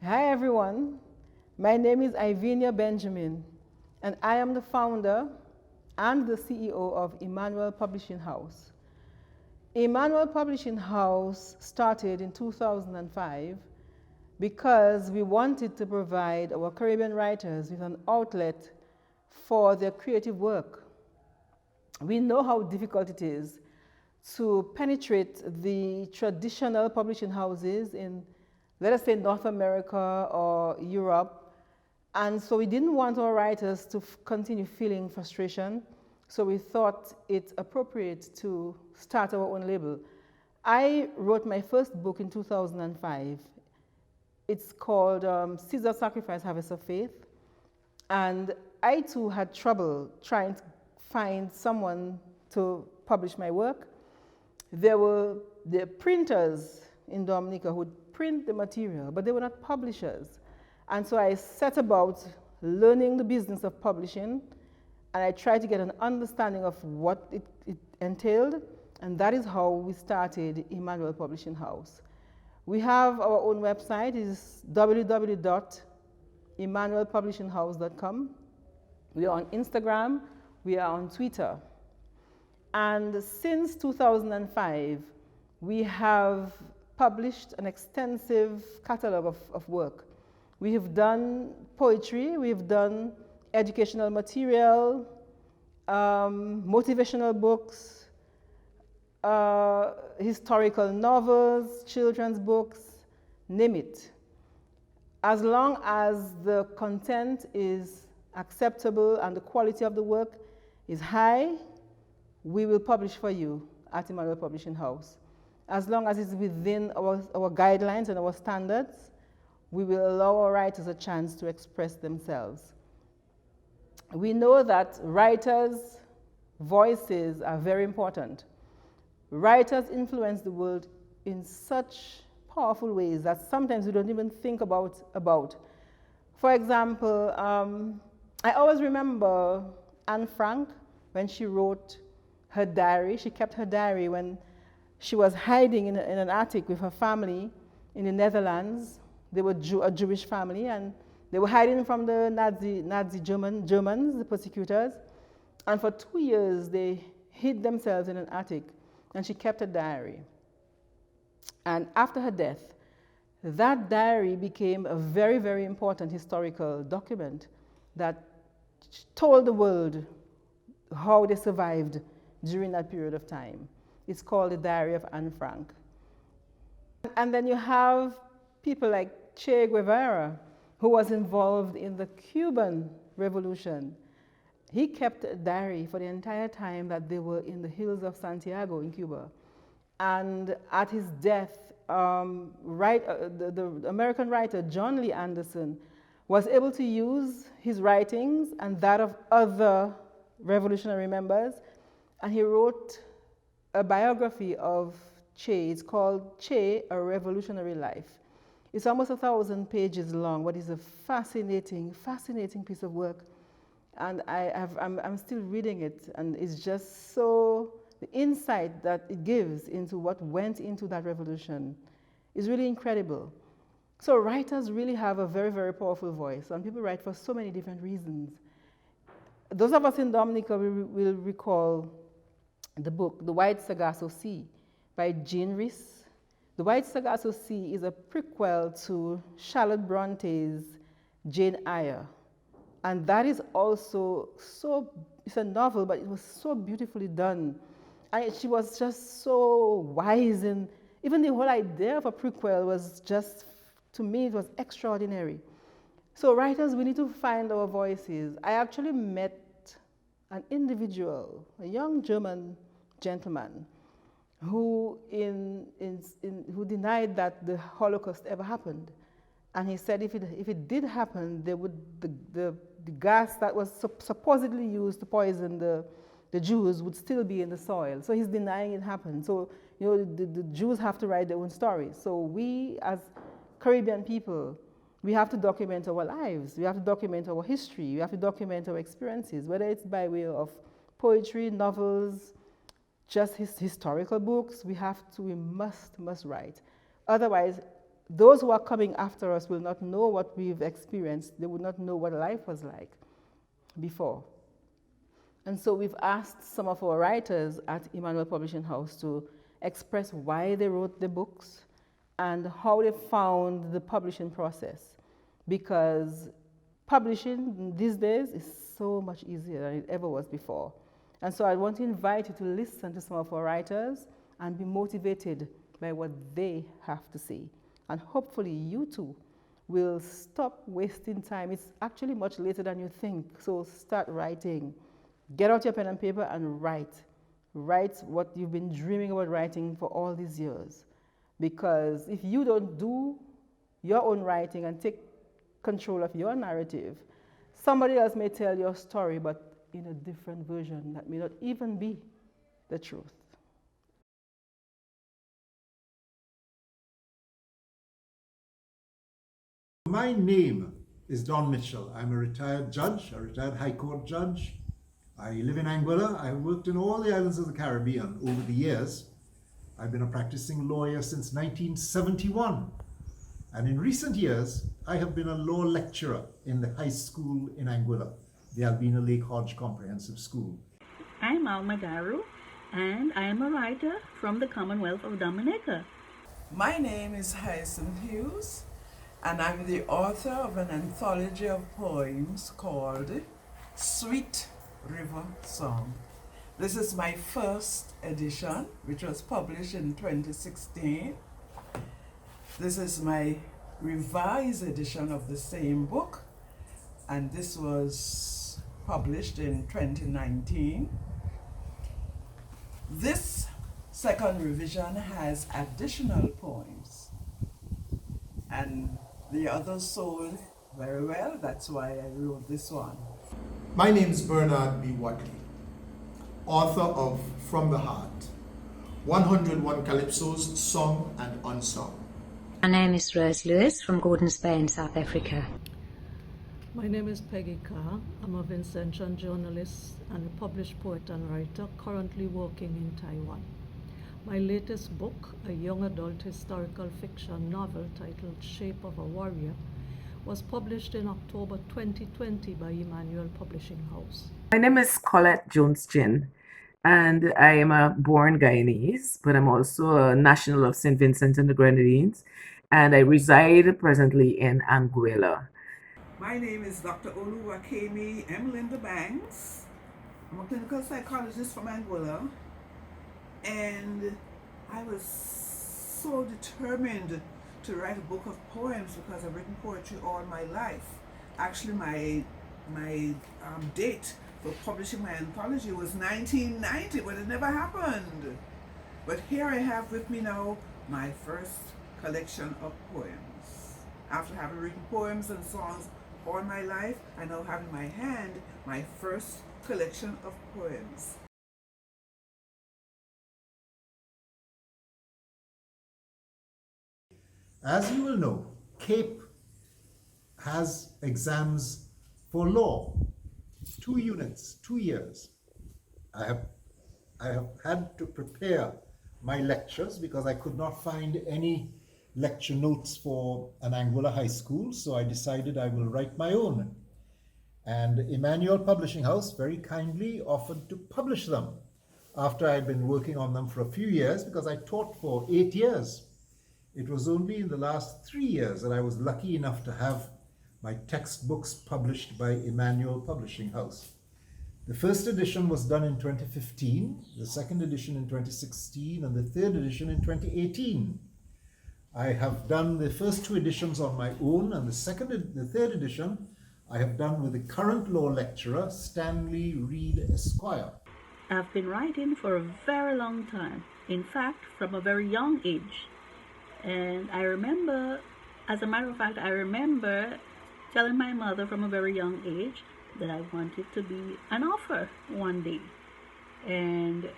Hi everyone, my name is Ivenia Benjamin and I am the founder and the CEO of Emmanuel Publishing House. Emmanuel Publishing House started in 2005 because we wanted to provide our Caribbean writers with an outlet for their creative work. We know how difficult it is to penetrate the traditional publishing houses in, let us say, North America or Europe. And so we didn't want our writers to continue feeling frustration. So we thought it appropriate to start our own label. I wrote my first book in 2005. It's called Seeds of Sacrifice, Harvest of Faith. And I too had trouble trying to find someone to publish my work. There were the printers in Dominica who would print the material, but they were not publishers. And so I set about learning the business of publishing, and I tried to get an understanding of what it entailed, and that is how we started Emmanuel Publishing House. We have our own website, it's www.emmanuelpublishinghouse.com. We are on Instagram, we are on Twitter. And since 2005, we have published an extensive catalog of work. We have done poetry, we have done educational material, motivational books, historical novels, children's books, name it. As long as the content is acceptable and the quality of the work is high, we will publish for you at Emmanuel Publishing House. As long as it's within our guidelines and our standards, we will allow our writers a chance to express themselves. We know that writers' voices are very important. Writers influence the world in such powerful ways that sometimes we don't even think about. For example, I always remember Anne Frank when she wrote her diary. She kept her diary when she was hiding in an attic with her family in the Netherlands. They were a Jewish family, and they were hiding from the Nazi Germans, the persecutors. And for 2 years, they hid themselves in an attic, and she kept a diary. And after her death, that diary became a very, very important historical document that told the world how they survived during that period of time. It's called the Diary of Anne Frank. And then you have people like Che Guevara, who was involved in the Cuban Revolution. He kept a diary for the entire time that they were in the hills of Santiago in Cuba. And at his death, the American writer John Lee Anderson was able to use his writings and that of other revolutionary members, and he wrote a biography of Che. It's called Che, A Revolutionary Life. It's almost 1,000 pages long, but it's a fascinating, fascinating piece of work. And I'm still reading it, and it's just so, the insight that it gives into what went into that revolution is really incredible. So writers really have a very, very powerful voice, and people write for so many different reasons. Those of us in Dominica will recall the book, The White Sargasso Sea, by Jean Rhys. The White Sargasso Sea is a prequel to Charlotte Bronte's Jane Eyre. And that is also so, it's a novel, but it was so beautifully done. And she was just so wise, and even the whole idea of a prequel was just, to me, it was extraordinary. So writers, we need to find our voices. I actually met an individual, a young German gentleman, who who denied that the Holocaust ever happened. And he said if it did happen, the gas that was supposedly used to poison the Jews would still be in the soil. So he's denying it happened. So, you know, the Jews have to write their own stories. So we, as Caribbean people, we have to document our lives. We have to document our history. We have to document our experiences, whether it's by way of poetry, novels, just historical books. We must write. Otherwise, those who are coming after us will not know what we've experienced. They would not know what life was like before. And so we've asked some of our writers at Emmanuel Publishing House to express why they wrote the books and how they found the publishing process. Because publishing these days is so much easier than it ever was before. And so I want to invite you to listen to some of our writers and be motivated by what they have to say. And hopefully you too will stop wasting time. It's actually much later than you think, so start writing. Get out your pen and paper and write. Write what you've been dreaming about writing for all these years. Because if you don't do your own writing and take control of your narrative, somebody else may tell your story, but in a different version that may not even be the truth. My name is Don Mitchell. I'm a retired judge, a retired High Court judge. I live in Anguilla. I've worked in all the islands of the Caribbean over the years. I've been a practicing lawyer since 1971. And in recent years, I have been a law lecturer in the high school in Anguilla, the Albina Lake Hodge Comprehensive School. I'm Alma Daru, and I am a writer from the Commonwealth of Dominica. My name is Hyacinth Hughes, and I'm the author of an anthology of poems called Sweet River Song. This is my first edition, which was published in 2016. This is my revised edition of the same book, and this was published in 2019. This second revision has additional poems, and the others sold very well. That's why I wrote this one. My name is Bernard B. Watley, author of From the Heart, 101 Calypsos, Sung and Unsung. My name is Rose Lewis from Gordons Bay in South Africa. My name is Peggy Carr. I'm a Vincentian journalist and a published poet and writer currently working in Taiwan. My latest book, a young adult historical fiction novel titled Shape of a Warrior, was published in October 2020 by Emmanuel Publishing House. My name is Colette Jones-Chin, and I am a born Guyanese, but I'm also a national of St. Vincent and the Grenadines, and I reside presently in Anguilla. My name is Dr. Oluwakemi M. Linda Banks. I'm a clinical psychologist from Anguilla, and I was so determined to write a book of poems because I've written poetry all my life. Actually, my date for publishing my anthology was 1990, but it never happened. But here I have with me now my first collection of poems. After having written poems and songs all my life, I now have in my hand my first collection of poems. As you will know, CAPE has exams for law, 2 units, 2 years. I have had to prepare my lectures because I could not find any lecture notes for an Anguilla high school, so I decided I will write my own. And Emmanuel Publishing House very kindly offered to publish them after I had been working on them for a few years, because I taught for 8 years. It was only in the last 3 years that I was lucky enough to have my textbooks published by Emmanuel Publishing House. The first edition was done in 2015, the second edition in 2016, and the third edition in 2018. I have done the first 2 editions on my own, and the third edition I have done with the current law lecturer, Stanley Reed Esquire. I've been writing for a very long time, in fact, from a very young age. And I remember, as a matter of fact, I remember telling my mother from a very young age that I wanted to be an author one day. And,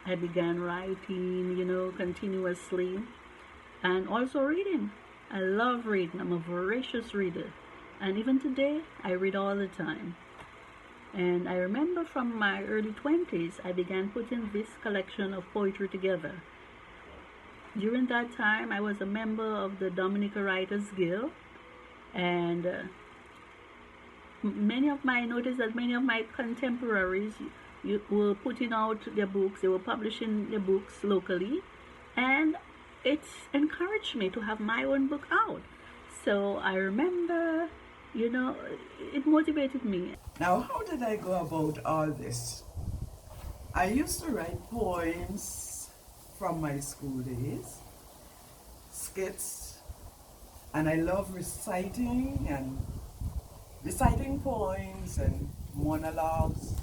I began writing, continuously, and also reading. I love reading. I'm a voracious reader. And even today, I read all the time. And I remember from my early 20s, I began putting this collection of poetry together. during that time, I was a member of the Dominica Writers Guild, and I noticed that many of my contemporaries were putting out their books, they were publishing their books locally, and it encouraged me to have my own book out. So I remember, it motivated me. Now, how did I go about all this? I used to write poems from my school days, skits, and I love reciting poems and monologues,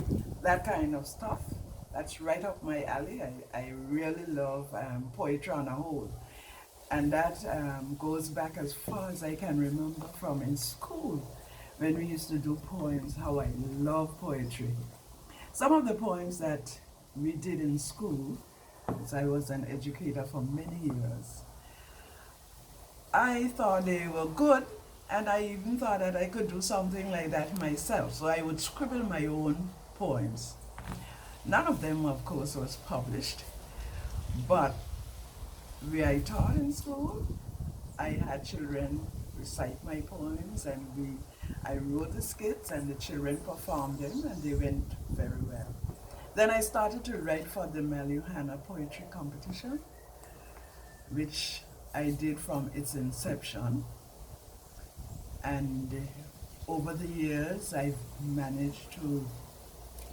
that kind of stuff. That's right up my alley. I really love poetry on a whole. And that goes back as far as I can remember from in school, when we used to do poems, how I love poetry. Some of the poems that we did in school, because I was an educator for many years, I thought they were good, and I even thought that I could do something like that myself. So I would scribble my own poems. None of them, of course, was published, but where I taught in school, I had children recite my poems, and I wrote the skits, and the children performed them, and they went very well. Then I started to write for the Meliuhana Poetry Competition, which I did from its inception. And over the years, I've managed to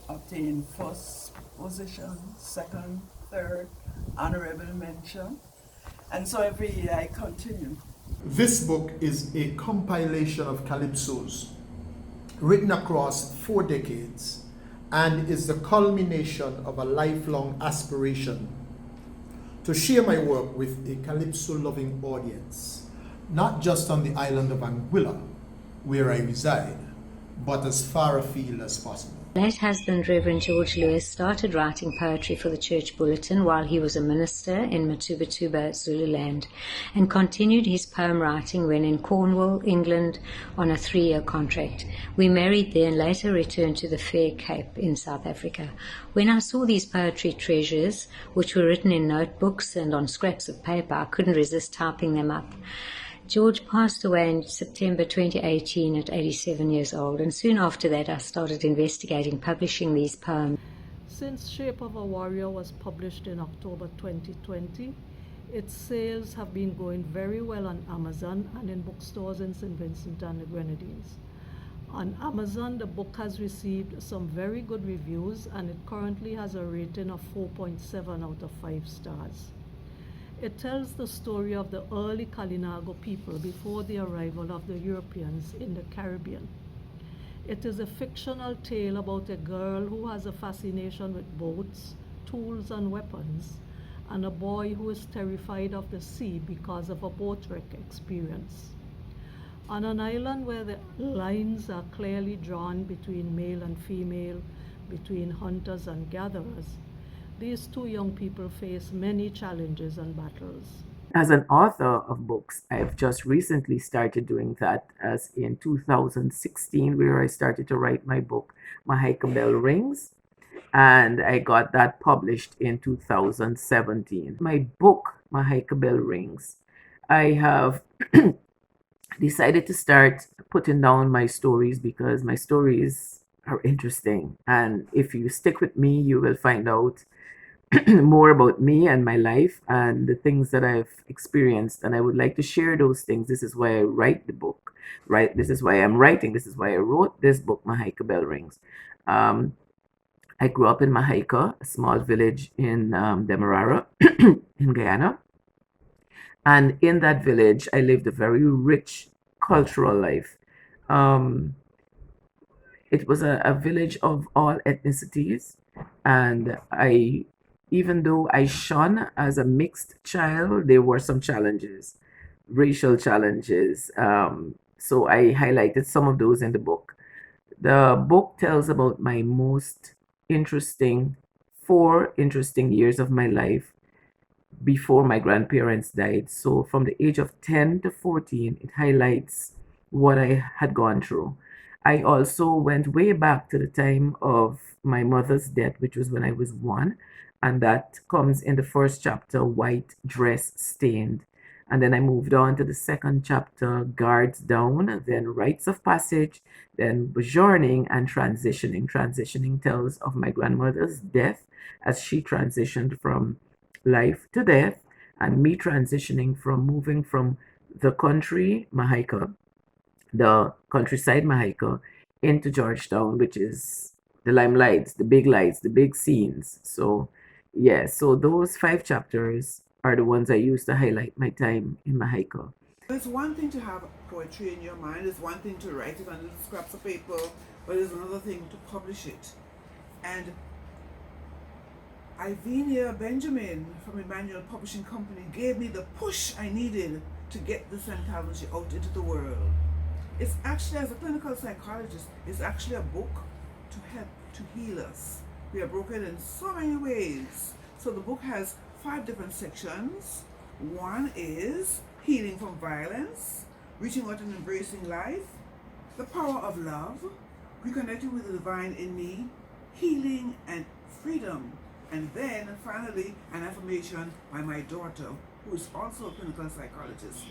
obtain first position, second, third, honorable mention. And so every year I continue. This book is a compilation of calypsos written across 4 decades and is the culmination of a lifelong aspiration to share my work with a calypso-loving audience, not just on the island of Anguilla, where I reside, but as far afield as possible. Late husband Reverend George Lewis started writing poetry for the church bulletin while he was a minister in Matubatuba, Zululand, and continued his poem writing when in Cornwall, England, on a 3-year contract. We married there and later returned to the Fair Cape in South Africa. When I saw these poetry treasures, which were written in notebooks and on scraps of paper, I couldn't resist typing them up. George passed away in September 2018 at 87 years old, and soon after that I started investigating publishing these poems. Since Shape of a Warrior was published in October 2020, its sales have been going very well on Amazon and in bookstores in St. Vincent and the Grenadines. On Amazon, the book has received some very good reviews, and it currently has a rating of 4.7 out of 5 stars. It tells the story of the early Kalinago people before the arrival of the Europeans in the Caribbean. It is a fictional tale about a girl who has a fascination with boats, tools, and weapons, and a boy who is terrified of the sea because of a boat wreck experience. On an island where the lines are clearly drawn between male and female, between hunters and gatherers, these 2 young people face many challenges and battles. As an author of books, I've just recently started doing that, as in 2016, where I started to write my book, Mahika Bell Rings, and I got that published in 2017. My book, Mahika Bell Rings, I have decided to start putting down my stories because my stories are interesting. And if you stick with me, you will find out more about me and my life and the things that I've experienced, and I would like to share those things. This is why I write the book, right? This is why I'm writing. This is why I wrote this book, Mahika Bell Rings. I grew up in Mahika, a small village in Demerara in Guyana, and in that village I lived a very rich cultural life. It was a village of all ethnicities, and even though I shone as a mixed child, there were some challenges, racial challenges. So I highlighted some of those in the book. The book tells about my most interesting 4 interesting years of my life before my grandparents died. So from the age of 10 to 14, it highlights what I had gone through. I also went way back to the time of my mother's death, which was when I was 1. and that comes in the first chapter, White Dress Stained. And then I moved on to the second chapter, Guards Down, then Rites of Passage, then Journeying and Transitioning. Transitioning tells of my grandmother's death as she transitioned from life to death, and me transitioning from moving from the country, Mahaica, the countryside Mahaica, into Georgetown, which is the limelights, the big lights, the big scenes. So, yeah, so those 5 chapters are the ones I use to highlight my time in Mahaica. It's one thing to have poetry in your mind, it's one thing to write it on little scraps of paper, but it's another thing to publish it. And Ivenia Benjamin from Emmanuel Publishing Company gave me the push I needed to get this anthology out into the world. It's actually, as a clinical psychologist, it's actually a book to help to heal us. We are broken in so many ways. So the book has 5 different sections. One is healing from violence, reaching out and embracing life, the power of love, reconnecting with the divine in me, healing and freedom. And then finally, an affirmation by my daughter, who is also a clinical psychologist.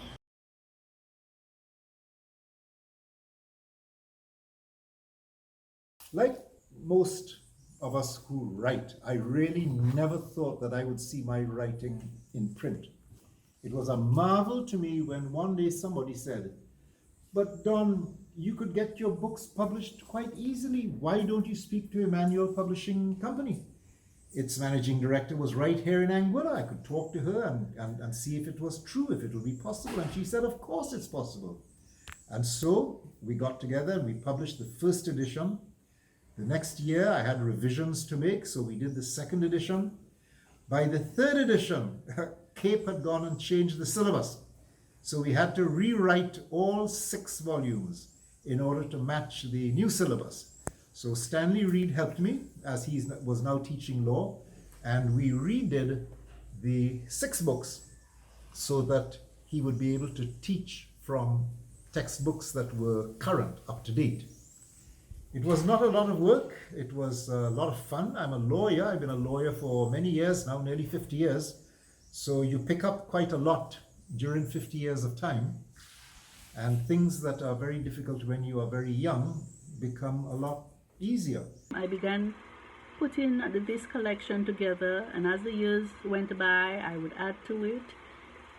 Like most of us who write, I really never thought that I would see my writing in print. It was a marvel to me when one day somebody said, "But Don, you could get your books published quite easily. Why don't you speak to Emmanuel Publishing Company?" Its managing director was right here in Anguilla. I could talk to her and see if it was true, if it would be possible. And she said, "Of course it's possible." And so we got together and we published the first edition. The next year I had revisions to make, so we did the second edition. By the third edition, Cape had gone and changed the syllabus. So we had to rewrite all 6 volumes in order to match the new syllabus. So Stanley Reed helped me, as he was now teaching law, and we redid the 6 books so that he would be able to teach from textbooks that were current, up to date. It was not a lot of work. It was a lot of fun. I'm a lawyer. I've been a lawyer for many years now, nearly 50 years. So you pick up quite a lot during 50 years of time. And things that are very difficult when you are very young become a lot easier. I began putting this collection together, and as the years went by, I would add to it,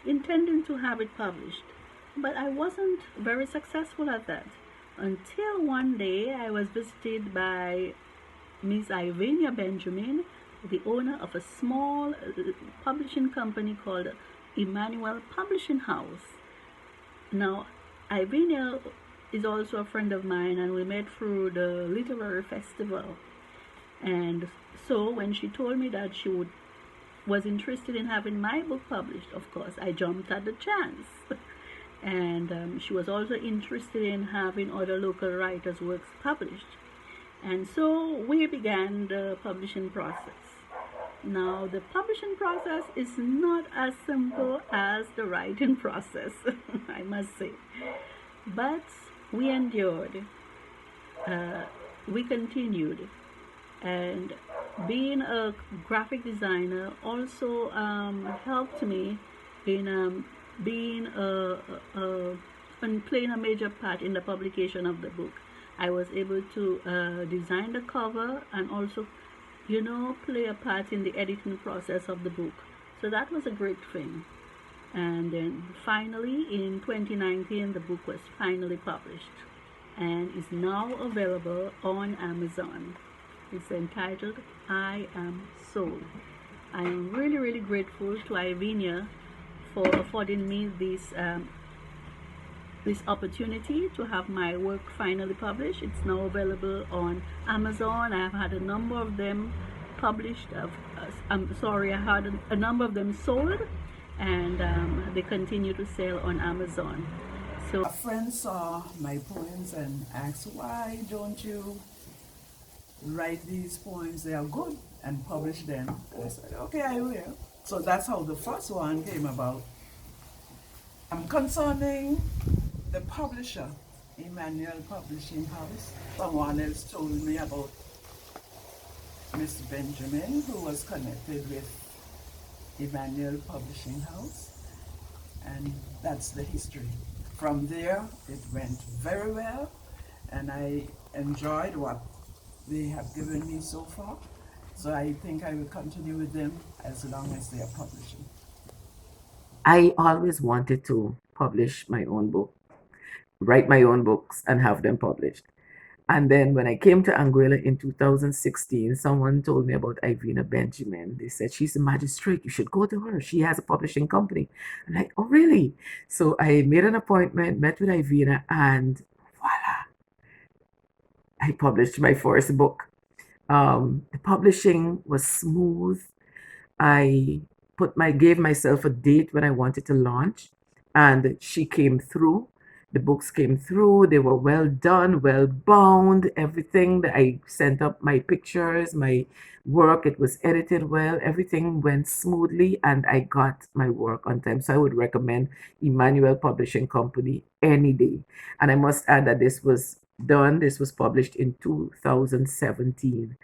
intending to have it published. But I wasn't very successful at that, until one day I was visited by Miss Ivenia Benjamin, the owner of a small publishing company called Emmanuel Publishing House. Now, Ivenia is also a friend of mine, and we met through the literary festival. And so when she told me that she was interested in having my book published, of course, I jumped at the chance. And she was also interested in having other local writers' works published. And so we began the publishing process. Now, the publishing process is not as simple as the writing process, I must say. But we endured. We continued. And being a graphic designer also helped me in being and playing a major part in the publication of the book. I was able to design the cover and also, play a part in the editing process of the book. So that was a great thing. And then finally, in 2019, the book was finally published and is now available on Amazon. It's entitled I Am Soul. I am really, really grateful to Ivenia for affording me this opportunity to have my work finally published. It's now available on Amazon. I have had a number of them published. I had a number of them sold, and they continue to sell on Amazon. So a friend saw my poems and asked, "Why don't you write these poems? They are good, and publish them." I said, "Okay, I will." So that's how the first one came about. Concerning the publisher, Emmanuel Publishing House, someone else told me about Miss Benjamin, who was connected with Emmanuel Publishing House, and that's the history. From there, it went very well, and I enjoyed what they have given me so far. So I think I will continue with them as long as they are publishing. I always wanted to publish my own book, write my own books, and have them published. And then when I came to Anguilla in 2016, someone told me about Ivenia Benjamin. They said, she's a magistrate. You should go to her. She has a publishing company. I'm like, oh, really? So I made an appointment, met with Ivenia, and voila, I published my first book. The publishing was smooth. I gave myself a date when I wanted to launch, and she came through. The books came through. They were well done, well bound. Everything that I sent up, my pictures, my work, it was edited well. Everything went smoothly, and I got my work on time. So I would recommend Emmanuel Publishing Company any day. And I must add that this was published in 2017.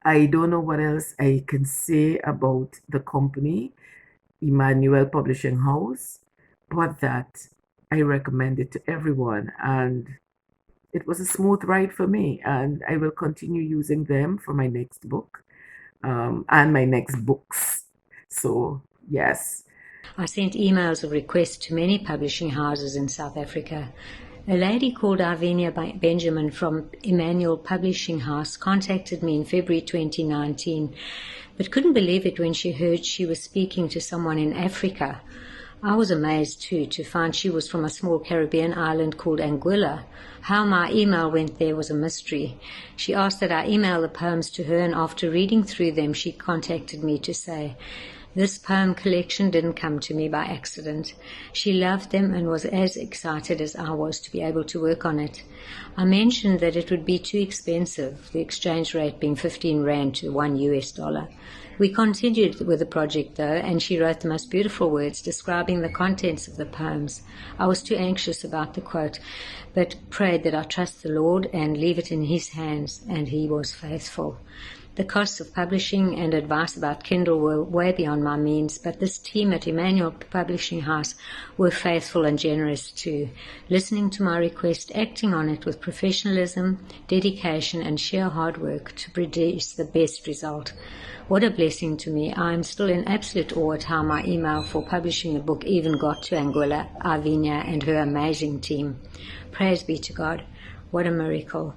I don't know what else I can say about the company, Emmanuel Publishing House, but that I recommend it to everyone. And it was a smooth ride for me, and I will continue using them for my next book and my next books. So, yes. I sent emails of requests to many publishing houses in South Africa. A lady called Ivenia Benjamin from Emmanuel Publishing House contacted me in February 2019, but couldn't believe it when she heard she was speaking to someone in Africa. I was amazed too to find she was from a small Caribbean island called Anguilla. How my email went there was a mystery. She asked that I email the poems to her, and after reading through them, she contacted me to say, this poem collection didn't come to me by accident. She loved them and was as excited as I was to be able to work on it. I mentioned that it would be too expensive, the exchange rate being 15 Rand to $1. We continued with the project though, and she wrote the most beautiful words describing the contents of the poems. I was too anxious about the quote, but prayed that I trust the Lord and leave it in His hands, and He was faithful. The costs of publishing and advice about Kindle were way beyond my means, but this team at Emmanuel Publishing House were faithful and generous too, listening to my request, acting on it with professionalism, dedication, and sheer hard work to produce the best result. What a blessing to me. I am still in absolute awe at how my email for publishing the book even got to Anguilla, Ivenia, and her amazing team. Praise be to God. What a miracle.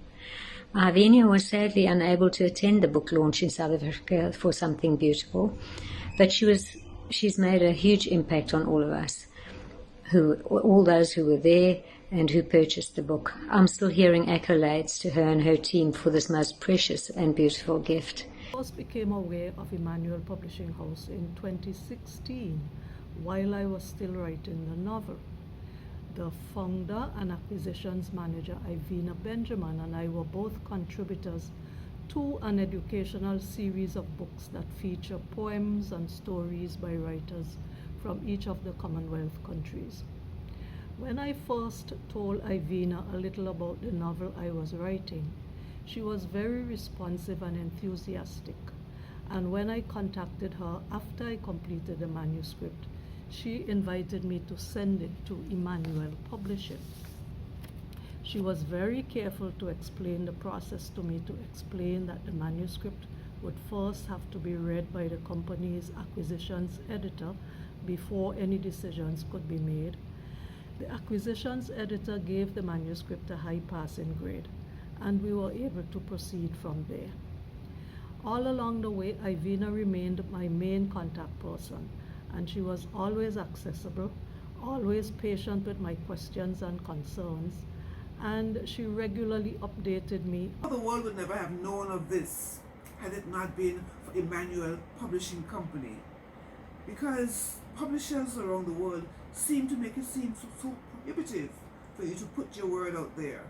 Ivenia was sadly unable to attend the book launch in South Africa for Something Beautiful, but she's made a huge impact on all of us, all those who were there and who purchased the book. I'm still hearing accolades to her and her team for this most precious and beautiful gift. I first became aware of Emmanuel Publishing House in 2016 while I was still writing the novel. The founder and acquisitions manager, Ivenia Benjamin, and I were both contributors to an educational series of books that feature poems and stories by writers from each of the Commonwealth countries. When I first told Ivenia a little about the novel I was writing, she was very responsive and enthusiastic. And when I contacted her after I completed the manuscript, she invited me to send it to Emmanuel Publishing. She was very careful to explain the process to me, to explain that the manuscript would first have to be read by the company's acquisitions editor before any decisions could be made. The acquisitions editor gave the manuscript a high passing grade, and we were able to proceed from there. All along the way, Ivenia remained my main contact person, and she was always accessible, always patient with my questions and concerns, and she regularly updated me. The world would never have known of this had it not been for Emmanuel Publishing Company, because publishers around the world seem to make it seem so prohibitive for you to put your word out there.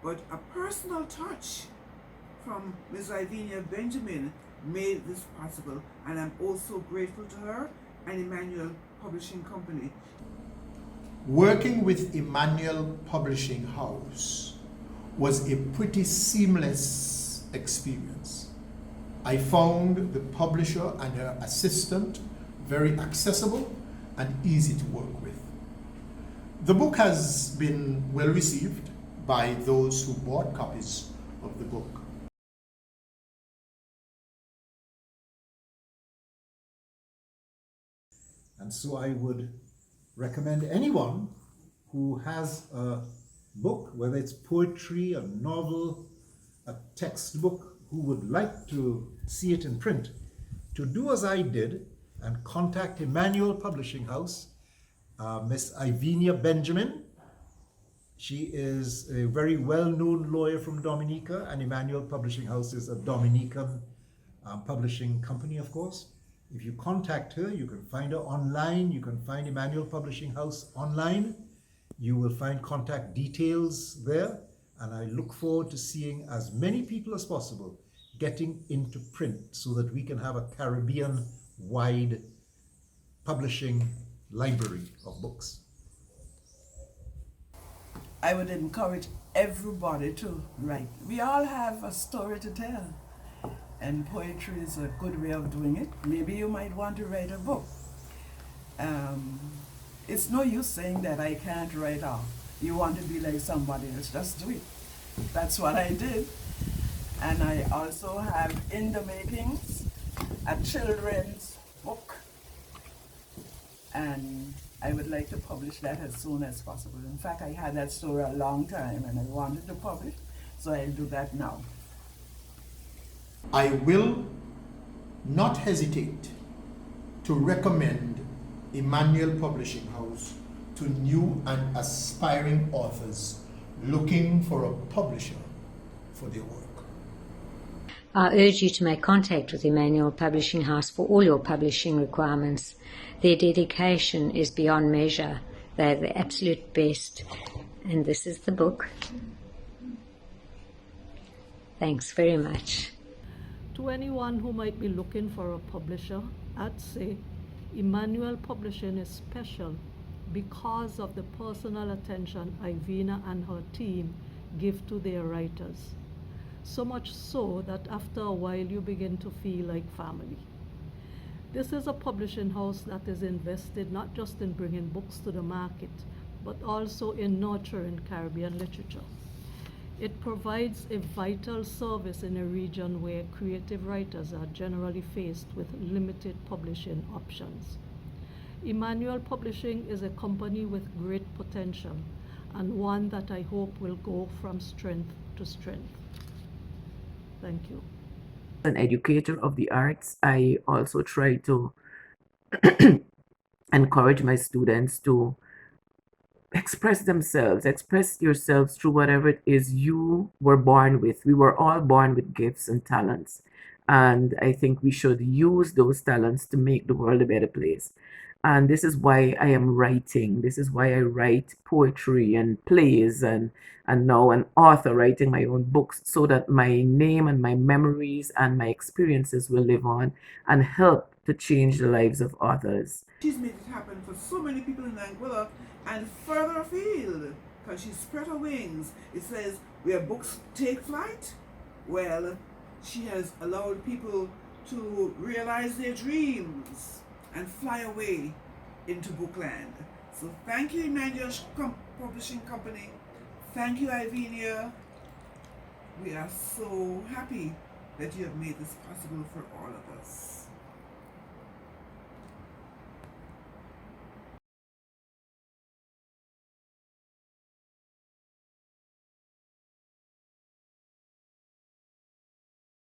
But a personal touch from Ms. Ivenia Benjamin made this possible, and I'm also grateful to her and Emmanuel Publishing Company. Working with Emmanuel Publishing House was a pretty seamless experience. I found the publisher and her assistant very accessible and easy to work with. The book has been well received by those who bought copies of the book. And so I would recommend anyone who has a book, whether it's poetry, a novel, a textbook, who would like to see it in print, to do as I did and contact Emmanuel Publishing House, Miss Ivenia Benjamin. She is a very well-known lawyer from Dominica, and Emmanuel Publishing House is a Dominican publishing company, of course. If you contact her, you can find her online. You can find Emmanuel Publishing House online. You will find contact details there. And I look forward to seeing as many people as possible getting into print so that we can have a Caribbean-wide publishing library of books. I would encourage everybody to write. We all have a story to tell, and poetry is a good way of doing it. Maybe you might want to write a book. It's no use saying that I can't write off. You want to be like somebody else, just do it. That's what I did. And I also have in the makings a children's book, and I would like to publish that as soon as possible. In fact, I had that story a long time and I wanted to publish, so I'll do that now. I will not hesitate to recommend Emmanuel Publishing House to new and aspiring authors looking for a publisher for their work. I urge you to make contact with Emmanuel Publishing House for all your publishing requirements. Their dedication is beyond measure. They're the absolute best. And this is the book. Thanks very much. To anyone who might be looking for a publisher, I'd say Emmanuel Publishing is special because of the personal attention Ivenia and her team give to their writers. So much so that after a while you begin to feel like family. This is a publishing house that is invested not just in bringing books to the market, but also in nurturing Caribbean literature. It provides a vital service in a region where creative writers are generally faced with limited publishing options. Emmanuel Publishing is a company with great potential and one that I hope will go from strength to strength. Thank you. As an educator of the arts, I also try to encourage my students to express themselves, express yourselves through whatever it is you were born with. We were all born with gifts and talents. And I think we should use those talents to make the world a better place. And this is why I am writing. This is why I write poetry and plays and now an author writing my own books so that my name and my memories and my experiences will live on and help to change the lives of others. She's made it happen for so many people in Anguilla and further afield because she spread her wings. It says where books take flight. Well, she has allowed people to realize their dreams and fly away into bookland. So thank you, Emmanuel Publishing Company. Thank you, Ivenia. We are so happy that you have made this possible for all of us.